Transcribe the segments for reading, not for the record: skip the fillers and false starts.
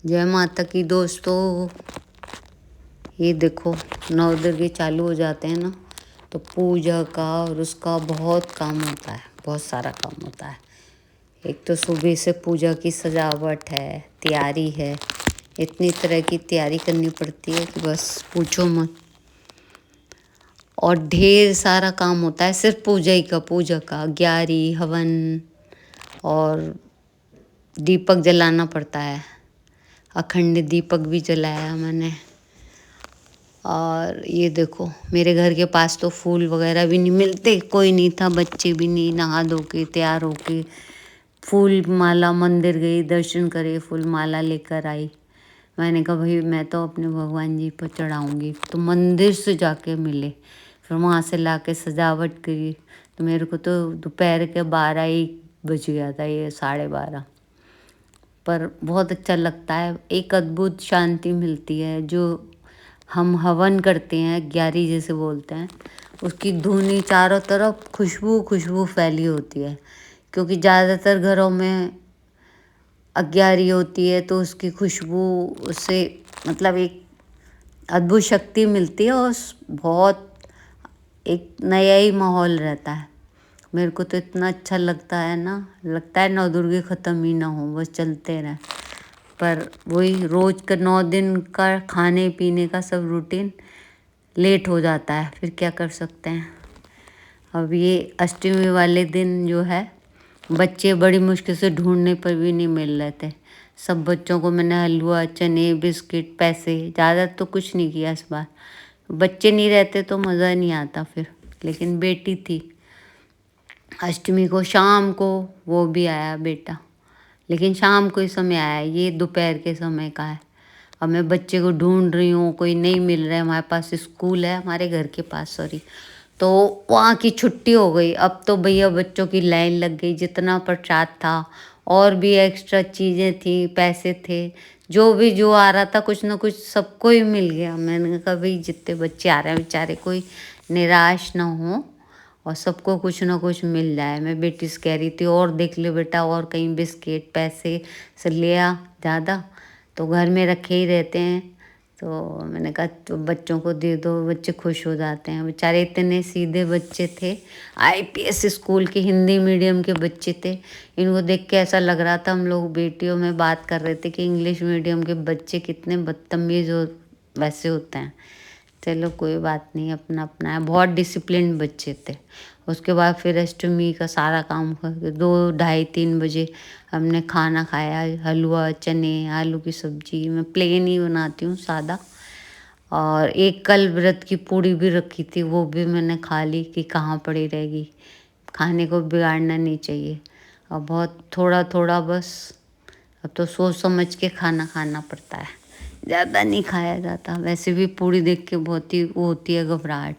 जय माता की दोस्तों। ये देखो, नवदुर्गे चालू हो जाते हैं ना, तो पूजा का और उसका बहुत काम होता है, बहुत सारा काम होता है। एक तो सुबह से पूजा की सजावट है, तैयारी है, इतनी तरह की तैयारी करनी पड़ती है कि बस पूछो मत। और ढेर सारा काम होता है सिर्फ पूजा का ग्यारही हवन, और दीपक जलाना पड़ता है। अखंड दीपक भी जलाया मैंने। और ये देखो, मेरे घर के पास तो फूल वगैरह भी नहीं मिलते, कोई नहीं था, बच्चे भी नहीं। नहा धो के तैयार होके फूल माला मंदिर गई, दर्शन करे, फूल माला लेकर आई। मैंने कहा भाई मैं तो अपने भगवान जी पर चढ़ाऊँगी, तो मंदिर से जाके मिले, फिर वहाँ से ला के सजावट करी। तो मेरे को तो दोपहर के 12-1 बज गया था, ये 12:30। पर बहुत अच्छा लगता है, एक अद्भुत शांति मिलती है। जो हम हवन करते हैं, ग्यारही जैसे बोलते हैं, उसकी धुनी चारों तरफ खुशबू खुशबू फैली होती है। क्योंकि ज़्यादातर घरों में ग्यारही होती है तो उसकी खुशबू से मतलब एक अद्भुत शक्ति मिलती है, और बहुत एक नया ही माहौल रहता है। मेरे को तो इतना अच्छा लगता है ना, लगता है नवदुर्गे ख़त्म ही ना हो, बस चलते रहें। पर वही रोज़ का 9 दिन का खाने पीने का सब रूटीन लेट हो जाता है, फिर क्या कर सकते हैं। अब ये अष्टमी वाले दिन जो है, बच्चे बड़ी मुश्किल से ढूंढने पर भी नहीं मिल रहे थे। सब बच्चों को मैंने हलवा, चने, बिस्किट, पैसे, ज़्यादा तो कुछ नहीं किया इस बार। बच्चे नहीं रहते तो मज़ा नहीं आता फिर। लेकिन बेटी थी, अष्टमी को शाम को वो भी आया बेटा, लेकिन शाम को ही समय आया, ये दोपहर के समय का है। अब मैं बच्चे को ढूंढ रही हूँ, कोई नहीं मिल रहा है। हमारे पास स्कूल है, हमारे घर के पास सॉरी, तो वहाँ की छुट्टी हो गई। अब तो भैया बच्चों की लाइन लग गई, जितना प्रसाद था और भी एक्स्ट्रा चीज़ें थी, पैसे थे, जो भी जो आ रहा था कुछ ना कुछ सबको ही मिल गया। मैंने कहा भाई जितने बच्चे आ रहे हैं बेचारे कोई निराश ना हो, और सबको कुछ ना कुछ मिल जाए। मैं बेटी से कह रही थी और देख ले बेटा, और कहीं बिस्किट पैसे से लिया ज़्यादा तो घर में रखे ही रहते हैं। तो मैंने कहा तो बच्चों को दे दो, बच्चे खुश हो जाते हैं। बेचारे इतने सीधे बच्चे थे, आईपीएस स्कूल के हिंदी मीडियम के बच्चे थे। इनको देख के ऐसा लग रहा था, हम लोग बेटियों में बात कर रहे थे कि इंग्लिश मीडियम के बच्चे कितने बदतमीज़ हो वैसे होते हैं। चलो कोई बात नहीं, अपना अपना है। बहुत डिसिप्लिन बच्चे थे। उसके बाद फिर अष्टमी का सारा काम करके 2, ढाई, 3 बजे हमने खाना खाया। हलवा, चने, आलू की सब्ज़ी, मैं प्लेन ही बनाती हूँ, सादा। और एक कल व्रत की पूड़ी भी रखी थी, वो भी मैंने खा ली कि कहाँ पड़ी रहेगी। खाने को बिगाड़ना नहीं चाहिए। और बहुत थोड़ा थोड़ा बस, अब तो सोच समझ के खाना खाना पड़ता है, ज़्यादा नहीं खाया जाता। वैसे भी पूड़ी देख के बहुत ही वो होती है घबराहट,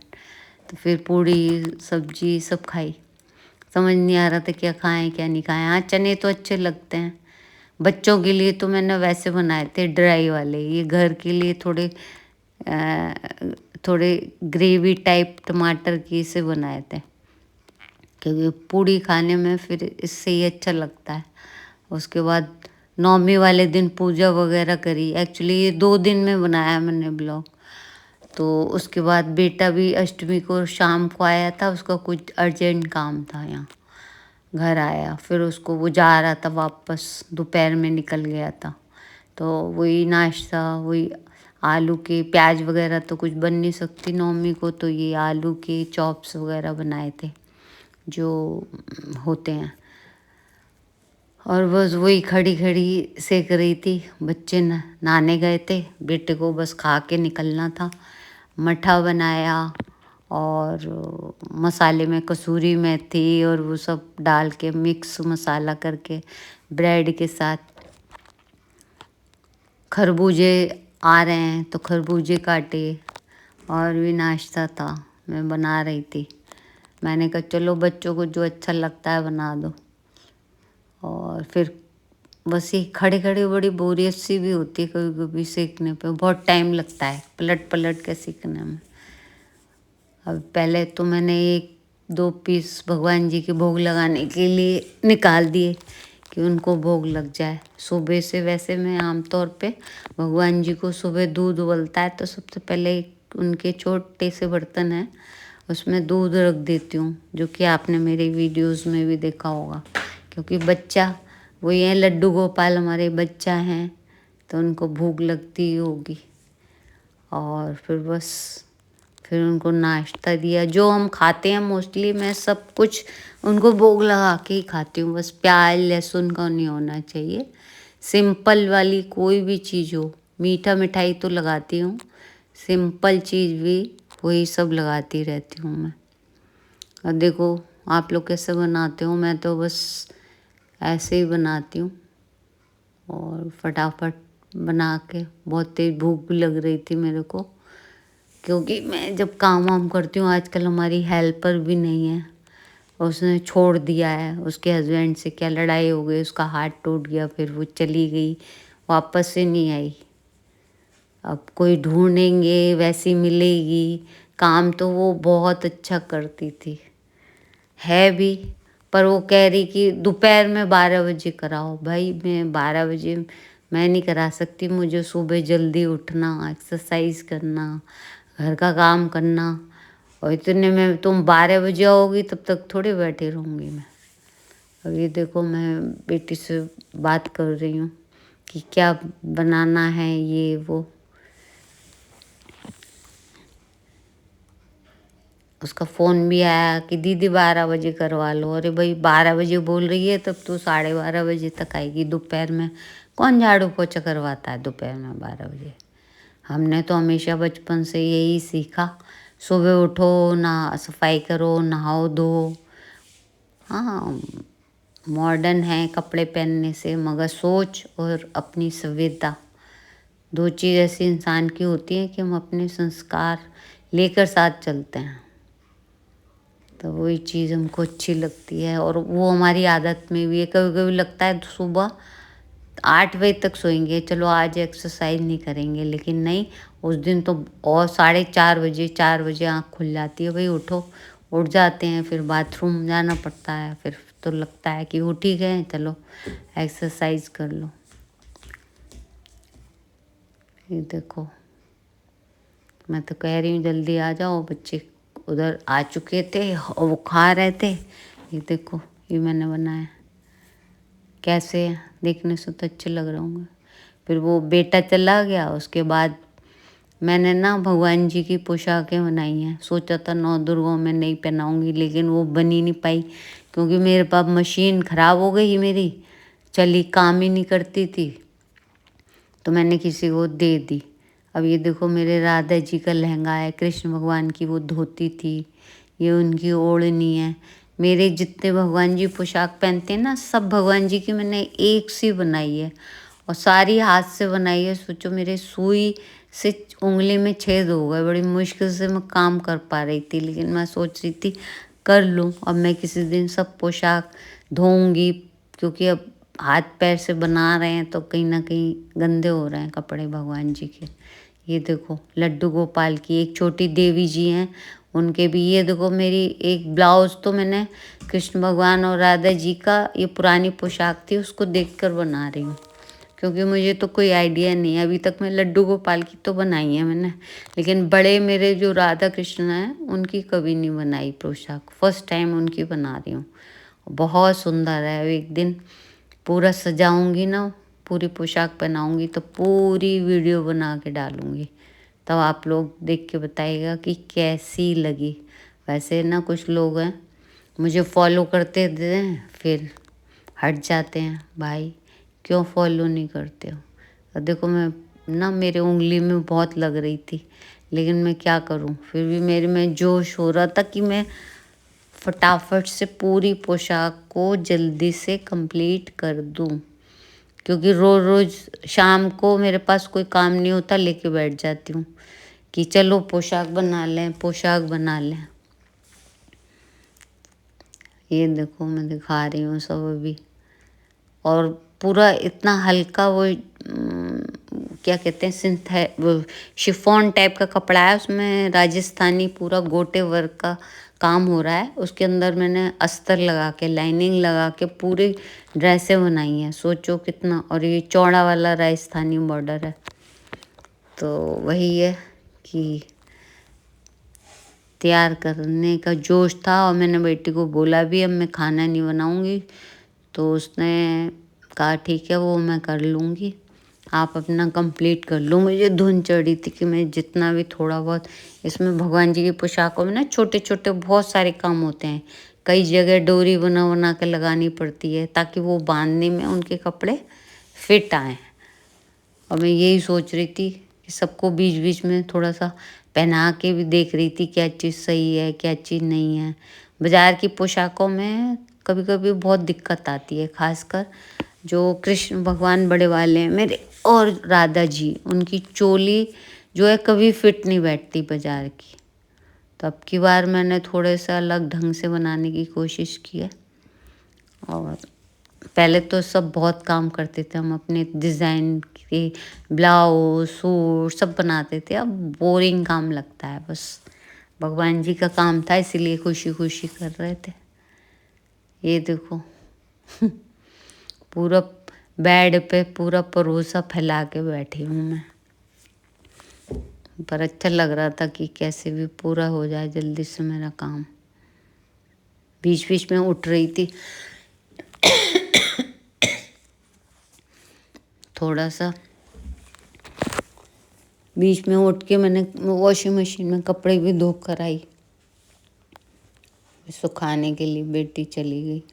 तो फिर पूड़ी सब्जी सब खाई। समझ नहीं आ रहा था क्या खाएं क्या नहीं खाएं। हाँ, चने तो अच्छे लगते हैं। बच्चों के लिए तो मैंने वैसे बनाए थे ड्राई वाले, ये घर के लिए अ, थोड़े ग्रेवी टाइप टमाटर की से बनाए थे, क्योंकि पूड़ी खाने में फिर इससे ही अच्छा लगता है। उसके बाद नौमी वाले दिन पूजा वगैरह करी। एक्चुअली ये 2 दिन में बनाया मैंने ब्लॉग। तो उसके बाद बेटा भी अष्टमी को शाम को आया था, उसका कुछ अर्जेंट काम था यहाँ, घर आया। फिर उसको वो जा रहा था वापस, दोपहर में निकल गया था। तो वही नाश्ता, वही आलू के प्याज वगैरह तो कुछ बन नहीं सकती नौमी को, तो ये आलू के चॉप्स वगैरह बनाए थे जो होते हैं। और बस वही खड़ी खड़ी सेक रही थी। बच्चे नहाने गए थे, बेटे को बस खा के निकलना था। मठा बनाया, और मसाले में कसूरी मेथी और वो सब डाल के मिक्स मसाला करके ब्रेड के साथ। खरबूजे आ रहे हैं तो खरबूजे काटे, और भी नाश्ता था, मैं बना रही थी। मैंने कहा चलो बच्चों को जो अच्छा लगता है बना दो। और फिर बस ये खड़े खड़े बड़ी बोरियत सी भी होती है कभी कभी सेकने पे, बहुत टाइम लगता है पलट पलट के सीखने में। अब पहले तो मैंने 1-2 पीस भगवान जी के भोग लगाने के लिए निकाल दिए कि उनको भोग लग जाए। सुबह से वैसे मैं आमतौर पे भगवान जी को सुबह दूध उबलता है तो सबसे पहले उनके छोटे से बर्तन है उसमें दूध रख देती हूँ, जो कि आपने मेरे वीडियोस में भी देखा होगा। क्योंकि बच्चा वो ये लड्डू गोपाल हमारे बच्चा हैं तो उनको भूख लगती ही होगी। और फिर उनको नाश्ता दिया। जो हम खाते हैं मोस्टली मैं सब कुछ उनको भोग लगा के ही खाती हूँ। बस प्याज लहसुन का नहीं होना चाहिए। सिंपल वाली कोई भी चीज़ हो, मीठा मिठाई तो लगाती हूँ, सिंपल चीज़ भी वही सब लगाती रहती हूँ मैं। और देखो आप लोग कैसे बनाते हो, मैं तो बस ऐसे ही बनाती हूँ और फटाफट बना के। बहुत तेज भूख भी लग रही थी मेरे को, क्योंकि मैं जब काम वाम करती हूँ आजकल हमारी हेल्पर भी नहीं है, उसने छोड़ दिया है। उसके हस्बैंड से क्या लड़ाई हो गई, उसका हाथ टूट गया, फिर वो चली गई, वापस से नहीं आई। अब कोई ढूंढेंगे वैसी मिलेगी। काम तो वो बहुत अच्छा करती थी, है भी, पर वो कह रही कि दोपहर में 12 बजे कराओ। भाई मैं 12 बजे मैं नहीं करा सकती, मुझे सुबह जल्दी उठना, एक्सरसाइज करना, घर का काम करना। और इतने में तुम 12 बजे आओगी तब तक थोड़े बैठे रहूँगी मैं। अब ये देखो मैं बेटी से बात कर रही हूँ कि क्या बनाना है ये वो। उसका फ़ोन भी आया कि दीदी 12 बजे करवा लो। अरे भाई 12 बजे बोल रही है तब तो 12:30 बजे तक आएगी। दोपहर में कौन झाड़ू पोछा करवाता है दोपहर में 12 बजे। हमने तो हमेशा बचपन से यही सीखा, सुबह उठो, ना सफाई करो, नहाओ धो। हाँ मॉडर्न है कपड़े पहनने से, मगर सोच और अपनी संवेदना दो चीज़ ऐसी इंसान की होती हैं कि हम अपने संस्कार लेकर साथ चलते हैं, तो वही चीज़ हमको अच्छी लगती है। और वो हमारी आदत में भी है। कभी कभी लगता है सुबह 8 बजे तक सोएंगे, चलो आज एक्सरसाइज नहीं करेंगे, लेकिन नहीं, उस दिन तो और 4:30 बजे 4 बजे आँख खुल जाती है। भाई उठो, उठ जाते हैं, फिर बाथरूम जाना पड़ता है, फिर तो लगता है कि उठ ही गए, चलो एक्सरसाइज कर लो। ये देखो मैं तो कह रही हूँ जल्दी आ जाओ, बच्चे उधर आ चुके थे और वो खा रहे थे। ये देखो ये मैंने बनाया, कैसे है देखने से तो अच्छे लग रहे होंगे। फिर वो बेटा चला गया, उसके बाद मैंने ना भगवान जी की पोशाकें बनाई हैं। सोचा था 9 दुर्गों में नहीं पहनाऊंगी, लेकिन वो बनी नहीं पाई क्योंकि मेरे पास मशीन ख़राब हो गई मेरी, चली काम ही नहीं करती थी, तो मैंने किसी को दे दी। अब ये देखो मेरे राधा जी का लहंगा है, कृष्ण भगवान की वो धोती थी, ये उनकी ओढ़नी है। मेरे जितने भगवान जी पोशाक पहनते हैं ना, सब भगवान जी की मैंने एक सी बनाई है और सारी हाथ से बनाई है। सोचो मेरे सुई से उंगली में छेद हो गए, बड़ी मुश्किल से मैं काम कर पा रही थी, लेकिन मैं सोच रही थी कर लूँ। अब मैं किसी दिन सब पोशाक धोऊंगी, क्योंकि अब हाथ पैर से बना रहे हैं तो कहीं ना कहीं गंदे हो रहे हैं कपड़े भगवान जी के। ये देखो लड्डू गोपाल की एक छोटी देवी जी हैं, उनके भी। ये देखो मेरी एक ब्लाउज़ तो मैंने कृष्ण भगवान और राधा जी का, ये पुरानी पोशाक थी, उसको देखकर बना रही हूँ, क्योंकि मुझे तो कोई आइडिया नहीं है। अभी तक मैं लड्डू गोपाल की तो बनाई है मैंने, लेकिन बड़े मेरे जो राधा कृष्ण हैं उनकी कभी नहीं बनाई पोशाक, फर्स्ट टाइम उनकी बना रही हूँ। बहुत सुंदर है। एक दिन पूरा सजाऊंगी ना, पूरी पोशाक पहनाऊंगी तो पूरी वीडियो बना के डालूंगी, तब आप लोग देख के बताइएगा कि कैसी लगी। वैसे ना कुछ लोग हैं मुझे फॉलो करते हैं फिर हट जाते हैं, भाई क्यों फॉलो नहीं करते हो। और देखो मैं ना, मेरे उंगली में बहुत लग रही थी, लेकिन मैं क्या करूं, फिर भी मेरे में जोश हो रहा था कि मैं फटाफट से पूरी पोशाक को जल्दी से कंप्लीट कर दूं, क्योंकि रोज़ रोज़ शाम को मेरे पास कोई काम नहीं होता, लेके बैठ जाती हूँ कि चलो पोशाक बना लें, पोशाक बना लें। ये देखो मैं दिखा रही हूँ सब अभी। और पूरा इतना हल्का वो क्या कहते हैं, वो शिफॉन टाइप का कपड़ा है, उसमें राजस्थानी पूरा गोटे वर्क का काम हो रहा है उसके अंदर मैंने अस्तर लगा के लाइनिंग लगा के पूरी ड्रेसें बनाई हैं। सोचो कितना। और ये चौड़ा वाला राजस्थानी बॉर्डर है। तो वही है कि तैयार करने का जोश था और मैंने बेटी को बोला भी अब मैं खाना नहीं बनाऊंगी। तो उसने कहा ठीक है वो मैं कर लूँगी, आप अपना कंप्लीट कर लो। मुझे धुन चढ़ी थी कि मैं जितना भी थोड़ा बहुत इसमें भगवान जी की पोशाकों में ना छोटे छोटे बहुत सारे काम होते हैं। कई जगह डोरी बना बना के लगानी पड़ती है ताकि वो बांधने में उनके कपड़े फिट आएँ। और मैं यही सोच रही थी कि सबको बीच बीच में थोड़ा सा पहना के भी देख रही थी क्या चीज़ सही है क्या चीज़ नहीं है। बाज़ार की पोशाकों में कभी कभी बहुत दिक्कत आती है, खासकर जो कृष्ण भगवान बड़े वाले हैं मेरे और राधा जी, उनकी चोली जो है कभी फिट नहीं बैठती बाज़ार की। तो अब की बार मैंने थोड़े सा अलग ढंग से बनाने की कोशिश की है। और पहले तो सब बहुत काम करते थे हम अपने डिज़ाइन के, ब्लाउज सूट सब बनाते थे। अब बोरिंग काम लगता है, बस भगवान जी का काम था इसीलिए खुशी खुशी कर रहे थे। ये देखो पूरा बेड पे पूरा परोसा फैला के बैठी हूँ मैं, पर अच्छा लग रहा था कि कैसे भी पूरा हो जाए जल्दी से मेरा काम। बीच बीच में उठ रही थी थोड़ा सा, बीच में उठ के मैंने वॉशिंग मशीन में कपड़े भी धो कर आई, सुखाने के लिए बेटी चली गई।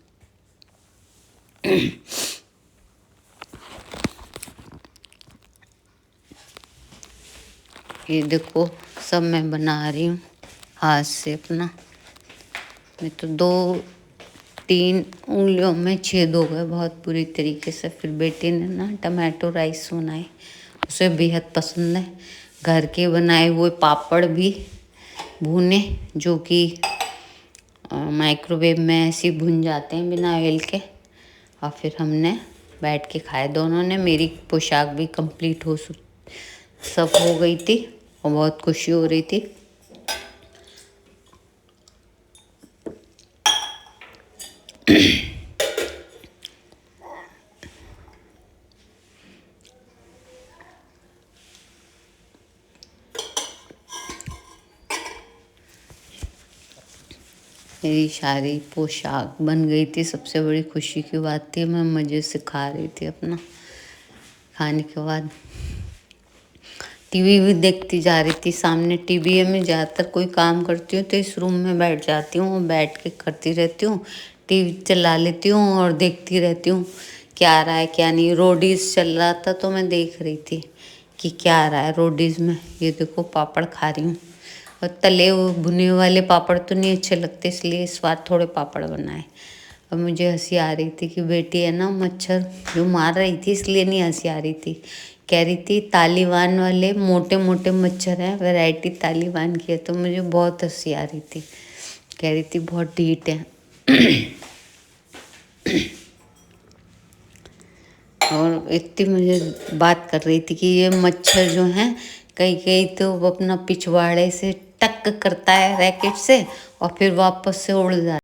ये देखो सब मैं बना रही हूँ हाथ से अपना। मैं तो 2-3 उंगलियों में छेद हो गए बहुत बुरी तरीके से। फिर बेटी ने ना टमाटो राइस बनाए, उसे बेहद पसंद है। घर के बनाए हुए पापड़ भी भुने, जो कि माइक्रोवेव में ऐसे भुन जाते हैं बिना ऑयल के। और फिर हमने बैठ के खाए दोनों ने। मेरी पोशाक भी कंप्लीट सब हो गई थी और बहुत खुशी हो रही थी। मेरी सारी पोशाक बन गई थी, सबसे बड़ी खुशी की बात थी। मैं मज़े से खा रही थी अपना। खाने के बाद टीवी भी देखती जा रही थी। सामने टीवी है, मैं ज़्यादातर कोई काम करती हूँ तो इस रूम में बैठ जाती हूँ और बैठ के करती रहती हूँ। टीवी चला लेती हूँ और देखती रहती हूँ क्या आ रहा है क्या नहीं। रोडीज़ चल रहा था तो मैं देख रही थी कि क्या आ रहा है रोडीज़ में। ये देखो पापड़ खा रही हूँ, और तले हुए भुने वाले पापड़ तो नहीं अच्छे लगते, इसलिए इस बार थोड़े पापड़ बनाए। और मुझे हंसी आ रही थी कि बेटी है ना मच्छर जो मार रही थी, इसलिए नहीं हंसी आ रही थी। कह रही थी तालिबान वाले मोटे मोटे मच्छर हैं, वैरायटी तालिबान की है। तो मुझे बहुत हंसी आ रही थी, कह रही थी बहुत ढीठ है। और इतनी मुझे बात कर रही थी कि ये मच्छर जो हैं कहीं कहीं तो वो अपना पिछवाड़े से टक करता है रैकेट से और फिर वापस से उड़ जाता है।